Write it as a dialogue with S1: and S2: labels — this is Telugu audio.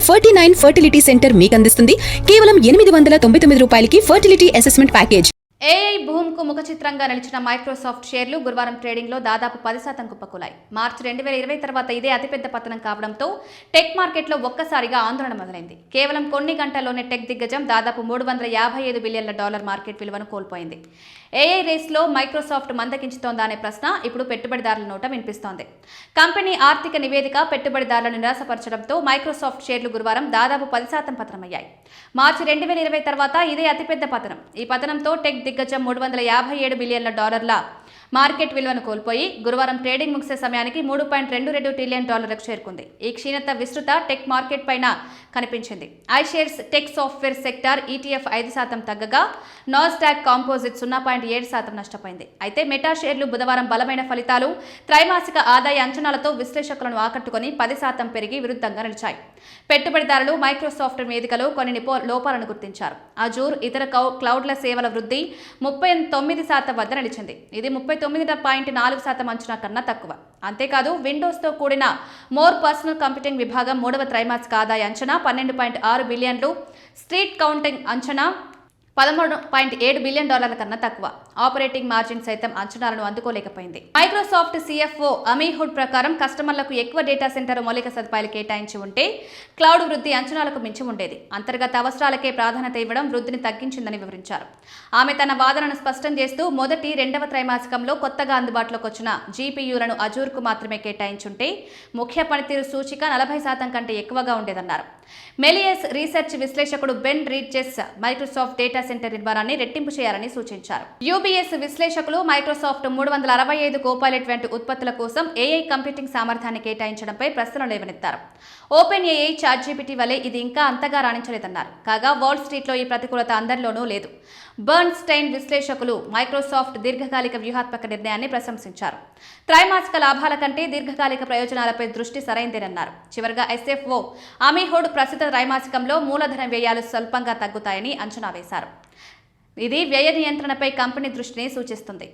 S1: 49 ఫర్టిలిటీ సెంటర్ మీకు అందిస్తుంది కేవలం 899 రూపాయలకి ఫర్టిలిటీ అసెస్మెంట్ ప్యాకేజ్.
S2: ఏఐ భూమ్కు ముఖ చిత్రంగా నిలిచిన మైక్రోసాఫ్ట్ షేర్లు గురువారం ట్రేడింగ్లో దాదాపు 10% కుప్పకూలాయి. మార్చి 2020 తర్వాత ఇదే అతిపెద్ద పతనం కావడంతో టెక్ మార్కెట్లో ఒక్కసారిగా ఆందోళన మొదలైంది. కేవలం కొన్ని గంటల్లోనే టెక్ దిగ్గజం దాదాపు $355 బిలియన్ల మార్కెట్ విలువను కోల్పోయింది. ఏఐ రేస్లో మైక్రోసాఫ్ట్ మందకించుతోందా అనే ప్రశ్న ఇప్పుడు పెట్టుబడిదారుల నోట వినిపిస్తోంది. కంపెనీ ఆర్థిక నివేదిక పెట్టుబడిదారులను నిరాశపరచడంతో మైక్రోసాఫ్ట్ షేర్లు గురువారం దాదాపు 10% పతనమయ్యాయి. మార్చి 2020 తర్వాత ఇదే అతిపెద్ద పతనం. ఈ పతనంతో టెక్ దిగ్గజం $357 బిలియన్ల మార్కెట్ విలువను కోల్పోయి గురువారం ట్రేడింగ్ ముగిసే సమయానికి $3.22 ట్రిలియన్ చేరుకుంది. ఈ క్షీణత విస్తృత టెక్ మార్కెట్ పైన కనిపించింది. IShares tech software sector ETF 5% తగ్గగా నాస్డాక్ కాంపోజిట్ 0.7% నష్టపోయింది. అయితే మెటా షేర్లు బుధవారం బలమైన ఫలితాలు, త్రైమాసిక ఆదాయ అంచనాలతో విశ్లేషకులను ఆకట్టుకుని 10% పెరిగి విరుద్ధంగా నిలిచాయి. పెట్టుబడిదారులు మైక్రోసాఫ్ట్ వేదికలో కొన్ని లోపాలను గుర్తించారు. అజూర్ ఇతర క్లౌడ్ల సేవల వృద్ధి 39% వద్ద నిలిచింది. ఇది 39.4% అంచనా కన్నా తక్కువ. అంతేకాదు విండోస్తో కూడిన మోర్ పర్సనల్ కంప్యూటింగ్ విభాగం 3వ త్రైమాసిక ఆదాయ అంచనా $12.6 బిలియన్లు, స్ట్రీట్ కౌంటింగ్ అంచనా $13.7 బిలియన్ కన్నా తక్కువ. ఆపరేటింగ్ మార్జిన్ సైతం అంచనాలను అందుకోలేకపోయింది. మైక్రోసాఫ్ట్ CFO అమీహుడ్ ప్రకారం కస్టమర్లకు ఎక్కువ డేటా సెంటర్ మౌలిక సదుపాయాలు కేటాయించి ఉంటే క్లౌడ్ వృద్ధి అంచనాలకు మించి ఉండేది. అంతర్గత అవసరాలకే ప్రాధాన్యత ఇవ్వడం వృద్ధిని తగ్గించిందని వివరించారు. ఆమె తన వాదనను స్పష్టం చేస్తూ మొదటి, రెండవ త్రైమాసికంలో కొత్తగా అందుబాటులోకి వచ్చిన GPUలను అజూర్కు మాత్రమే కేటాయించుంటే ముఖ్య పనితీరు సూచిక 40% కంటే ఎక్కువగా ఉండేదన్నారు. మెలియస్ రీసెర్చ్ విశ్లేషకుడు Ben Reitzes Microsoft data centre నిర్మాణాన్ని రెట్టింపు చేయాలని సూచించారు. UBS విశ్లేషకులు మైక్రోసాఫ్ట్ 365 కోపైలట్ వంటి ఉత్పత్తుల కోసం AI కంప్యూటింగ్ సామర్థ్యాన్ని కేటాయించడంపై ప్రశ్నలు లేవనెత్తారు. ఓపెన్ AI ChatGPT వలె ఇది ఇంకా అంతగా రాణించలేదన్నారు. కాగా వాల్ స్ట్రీట్లో ఈ ప్రతికూలత అందరిలోనూ లేదు. బర్న్ స్టైన్ విశ్లేషకులు మైక్రోసాఫ్ట్ దీర్ఘకాలిక వ్యూహాత్మక నిర్ణయాన్ని ప్రశంసించారు. త్రైమాసిక లాభాల కంటే దీర్ఘకాలిక ప్రయోజనాలపై దృష్టి సరైందేనన్నారు. చివరగా SFO అమీహుడ్ ప్రస్తుత త్రైమాసికంలో మూలధన వ్యయాలు స్వల్పంగా తగ్గుతాయని అంచనా వేశారు. ఇది వ్యయ నియంత్రణపై కంపెనీ దృష్టిని సూచిస్తుంది.